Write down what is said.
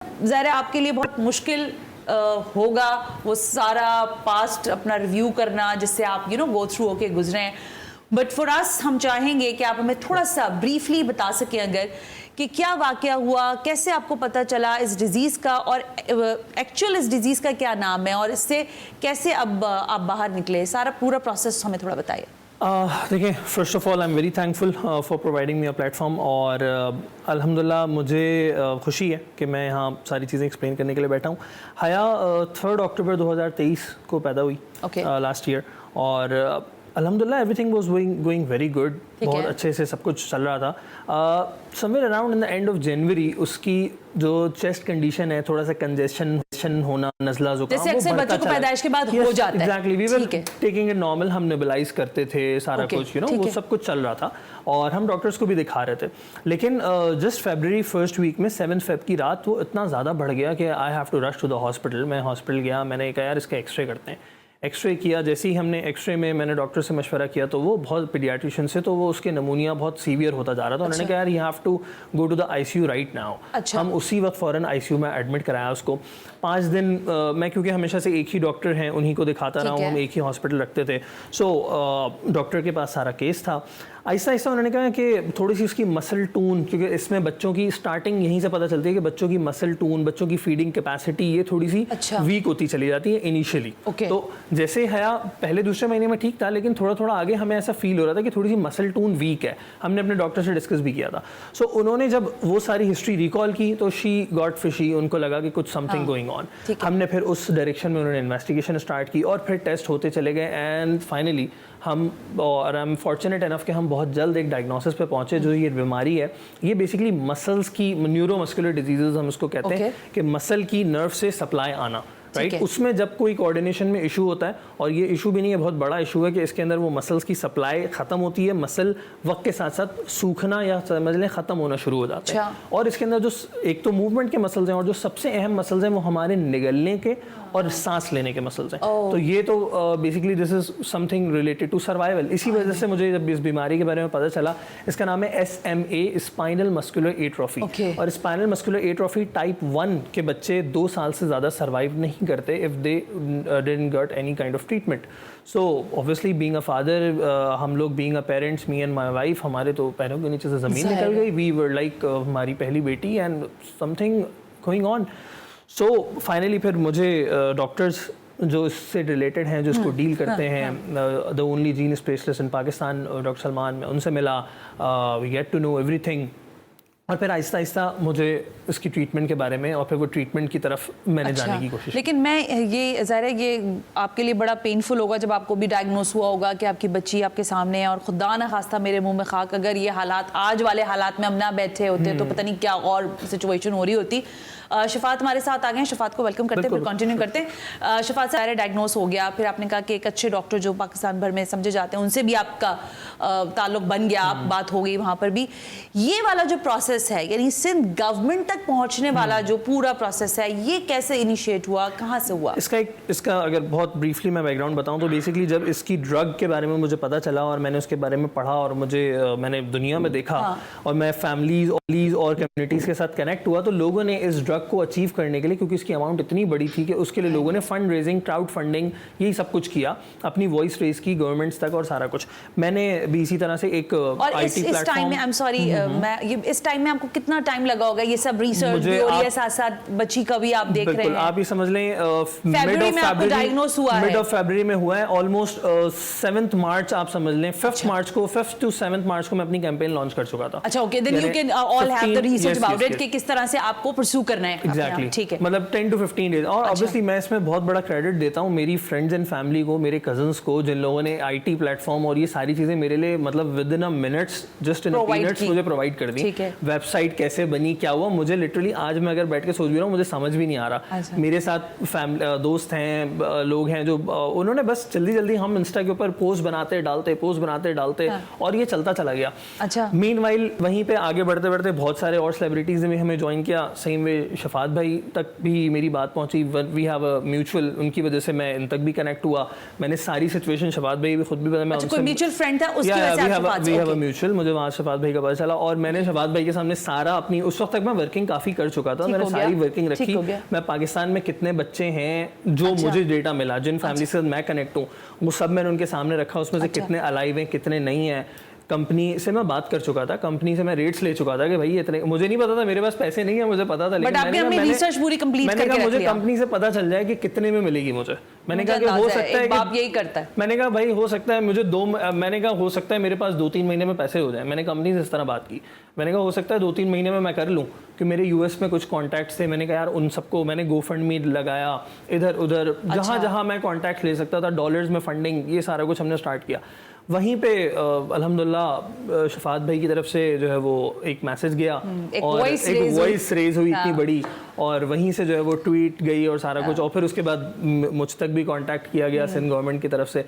ज़ाहिर है आपके लिए बहुत मुश्किल होगा वो सारा पास्ट अपना रिव्यू करना जिससे आप गो थ्रू होके गुजरे हैं, बट फॉर अस हम चाहेंगे कि आप हमें थोड़ा सा ब्रीफली बता सकें अगर कि क्या वाकया हुआ, कैसे आपको पता चला इस डिज़ीज़ का, और एक्चुअल इस डिज़ीज़ का क्या नाम है, और इससे कैसे अब आप बाहर निकले, सारा पूरा प्रोसेस हमें थोड़ा बताइए। देखिए, first of all I am very thankful for providing me a platform, और अल्हम्दुलिल्लाह मुझे खुशी है कि मैं यहाँ सारी चीज़ें एक्सप्लेन करने के लिए बैठा हूँ। हया 3 अक्टूबर 2023 को पैदा हुई लास्ट ईयर, और अल्हम्दुलिल्लाह everything was going very good, बहुत अच्छे से सब कुछ चल रहा था। Somewhere around in the end of January उसकी जो चेस्ट कंडीशन है, थोड़ा सा कंजेशन होना, नज़ला जुकाम, जैसे अक्सर बच्चों को पैदाइश के बाद हो जाता है। Exactly, we were taking it normal, हम नेबुलाइज करते थे सारा कुछ, वो सब कुछ चल रहा था, और हम डॉक्टर्स को भी दिखा रहे थे। लेकिन जस्ट फरवरी फर्स्ट वीक में 7 फेब की रात वो इतना ज़्यादा बढ़ गया कि I have to rush to the hospital. मैं हॉस्पिटल गया, मैंने कहा यार इसका एक्सरे करते हैं। एक्सरे किया, जैसे ही हमने एक्सरे में मैंने डॉक्टर से मशवरा किया तो वो बहुत पीडियाट्रिशियन से, तो वो उसके नमूनिया बहुत सीवियर होता जा रहा था। उन्होंने कहा यार you have to go to the ICU right now. हम उसी वक्त फ़ौरन आईसीयू में एडमिट कराया उसको। 5 दिन मैं क्योंकि हमेशा से एक ही डॉक्टर हैं उन्हीं को दिखाता रहा हूँ, हम एक ही हॉस्पिटल रखते थे, सो डॉक्टर के पास सारा केस था। आहिस्ता आहिस्ता उन्होंने कहा कि थोड़ी सी उसकी मसल टून, क्योंकि इसमें बच्चों की स्टार्टिंग यहीं से पता चलती है कि बच्चों की मसल टून, बच्चों की फीडिंग कैपेसिटी ये थोड़ी सी वीक होती चली जाती है इनिशियली। तो जैसे हया पहले दूसरे महीने में ठीक था, लेकिन थोड़ा थोड़ा आगे हमें ऐसा फील हो रहा था कि थोड़ी सी मसल टून वीक है। हमने अपने डॉक्टर से डिस्कस भी किया था। सो उन्होंने जब वो सारी हिस्ट्री रिकॉल की तो शी गॉट फिशी, उनको लगा कि कुछ समथिंग गोइंग ऑन। हमने फिर उस डायरेक्शन में उन्होंने इन्वेस्टिगेशन स्टार्ट की, और फिर टेस्ट होते चले गए, एंड फाइनली हम, और आई एम फॉर्चुनेट एनफ कि हम बहुत जल्द एक डायग्नोसिस पे पहुंचे। जो ये बीमारी है ये बेसिकली मसल्स की, न्यूरोमस्कुलर डिजीजेज हम उसको कहते हैं, कि मसल की नर्व से सप्लाई आना, राइट। उसमें जब कोई कोऑर्डिनेशन में इशू होता है, और ये इशू भी नहीं है, बहुत बड़ा इशू है कि इसके अंदर वो मसल्स की सप्लाई ख़त्म होती है, मसल वक्त के साथ साथ सूखना या समझ लें ख़त्म होना शुरू हो जाता है। और इसके अंदर जो एक तो मूवमेंट के मसल्स हैं, और जो सबसे अहम मसल्स हैं वो हमारे निगलने के और सांस लेने के मसल्स हैं। तो ये तो basically this is something related to survival. इसी वजह से मुझे जब इस बीमारी के बारे में पता चला, इसका नाम है SMA, स्पाइनल मस्कुलर एट्रोफी। और स्पाइनल मस्कुलर एट्रोफी टाइप 1 के बच्चे 2 साल से ज़्यादा सर्वाइव नहीं करते if they didn't get any kind of treatment. So obviously being a father, हम लोग being a parents, me and my wife, हमारे तो पैरों के नीचे से ज़मीन निकल गई। वी वर लाइक हमारी पहली बेटी and something going on. So finally फिर मुझे डॉक्टर्स जो इससे रिलेटेड हैं, जो इसको डील करते हैं, the only gene specialist in Pakistan, doctor Salman, मैं उनसे मिला, we get to know everything. और फिर आहिस्ता आहिस्ता मुझे इसकी ट्रीटमेंट के बारे में, और फिर वो ट्रीटमेंट की तरफ मैंने जाने की कोशिश। लेकिन मैं ये ज़ाहिर है ये आपके लिए बड़ा पेनफुल होगा जब आपको भी डायग्नोस हुआ होगा कि आपकी बच्ची आपके सामने है, और खुदा न खास्ता मेरे मुंह में खाक, अगर ये हालात आज वाले हालात में हम ना बैठे होते तो पता नहीं क्या और सिचुएशन हो रही होती। शफात हमारे साथ आ गए हैं, शफात को वेलकम करते हैं, फिर कंटिन्यू करते हैं। शफात सारे डायग्नोस हो गया, फिर आपने कहा कि एक अच्छे डॉक्टर जो पाकिस्तान भर में समझे जाते हैं उनसे भी आपका ताल्लुक बन गया, आप बात हो गई वहाँ पर भी। ये वाला जो प्रोसेस है, यानी सिंध गवर्नमेंट तक पहुँचने वाला जो पूरा प्रोसेस है, ये कैसे इनिशिएट हुआ, कहाँ से हुआ? इसका अगर बहुत ब्रीफली मैं बैकग्राउंड बताऊँ तो बेसिकली जब इसकी ड्रग के बारे में मुझे पता चला और मैंने उसके बारे में पढ़ा, और मैंने दुनिया में देखा, और मैं फैमिलीज और कम्युनिटीज़ के साथ कनेक्ट हुआ, तो लोगों ने इस ड्रग को अचीव करने के लिए, क्योंकि इसकी अमाउंट इतनी बड़ी थी कि उसके लिए लोगों ने फंड रेजिंग, क्राउड फंडिंग, यही सब कुछ किया, अपनी वॉइस रेज की गवर्नमेंट्स तक और सारा कुछ। मैंने भी इसी तरह से एक आईटी प्लेटफॉर्म, टाइम में, आई एम सॉरी, इस टाइम में आपको कितना टाइम लगा होगा ये सब रिसर्च भी, और ये साथ साथ बच्ची का भी आप देख रहे हैं? आप ये समझ लें फरवरी में आपको डायग्नोस हुआ है, मिड ऑफ फरवरी में हुआ है, ऑलमोस्ट 7th मार्च आप समझ लें, 5th मार्च को, 5th to 7th मार्च को मैं अपनी कैंपेन लॉन्च कर चुका था। अच्छा, okay, then you can all have the research about it कि किस तरह से आपको परस्यू करना है। एग्जैक्टली, ठीक है, मतलब 10 to 15 डेज। और ऑब्वियसली मैं इसमें बहुत बड़ा क्रेडिट देता हूँ मेरी फ्रेंड्स एंड फैमिली को, मेरे कजन्स को, जिन लोगों ने आईटी प्लेटफॉर्म और ये सारी चीजें मेरे लिए मतलब with in a minutes, just in minutes मुझे प्रोवाइड कर दी। वेबसाइट कैसे बनी, क्या हुआ, मुझे लिटरली आज मैं अगर बैठ के सोच भी रहा हूँ मुझे समझ भी नहीं आ रहा। मेरे साथ दोस्त हैं, लोग हैं जो उन्होंने बस जल्दी जल्दी हम इंस्टा के ऊपर पोस्ट बनाते डालते और ये चलता चला गया। अच्छा, मीनवाइल वहीं पे आगे बढ़ते बढ़ते बहुत सारे और सेलिब्रिटीज ने हमें ज्वाइन किया। सेम वे शफात भाई तक भी मेरी बात पहुंची, वी हैव अ म्यूचुअल, उनकी वजह से मैं इन तक भी कनेक्ट हुआ। मैंने सारी सिचुएशन शफात भाई भी खुद भी पता, मैं कोई म्यूचुअल फ्रेंड था उसकी वजह से वी हैव अ म्यूचुअल, मुझे वहाँ शफात भाई का पता चला और मैंने शफात भाई के सामने हमने सारा अपनी, उस वक्त तक मैं वर्किंग काफ़ी कर चुका था, ठीक मैंने हो गया, सारी वर्किंग ठीक रखी, हो गया। मैं पाकिस्तान में कितने बच्चे हैं जो मुझे डेटा मिला, जिन फैमिली से मैं कनेक्ट हूँ, वो सब मैंने उनके सामने रखा, उसमें से कितने अलाइव हैं कितने नहीं हैं। कंपनी से मैं बात कर चुका था, कंपनी से मैं रेट्स ले चुका था कि भाई इतने, मुझे नहीं पता था, मेरे पास पैसे नहीं है, मुझे पता था, लेकिन आपने अपनी रिसर्च पूरी कंप्लीट करके रख मुझे लिया। कंपनी से पता चल जाए कि कितने में मिलेगी मुझे। मैंने कहा कि हो सकता है, बाप यही करता है। मैंने कहा भाई हो सकता है मुझे मैंने कहा हो सकता है मेरे पास 2-3 महीने में पैसे हो जाए। मैंने कंपनी से इस तरह बात की, मैंने कहा हो सकता है 2-3 महीने में मैं कर लूँ, कि मेरे यूएस में कुछ कॉन्टैक्ट्स थे। मैंने कहा यार उन सबको मैंने GoFundMe लगाया, इधर उधर जहाँ जहाँ मैं कॉन्टैक्ट ले सकता था, डॉलर्स में फंडिंग, ये सारा कुछ हमने स्टार्ट किया। वहीं पे अल्हम्दुलिल्लाह शफात भाई की तरफ से जो है वो एक मैसेज गया और एक वॉइस रेज हुई इतनी बड़ी, और वहीं से जो है वो ट्वीट गई और सारा कुछ, और फिर उसके बाद मुझ तक भी कांटेक्ट किया गया सिंध गवर्नमेंट की तरफ से।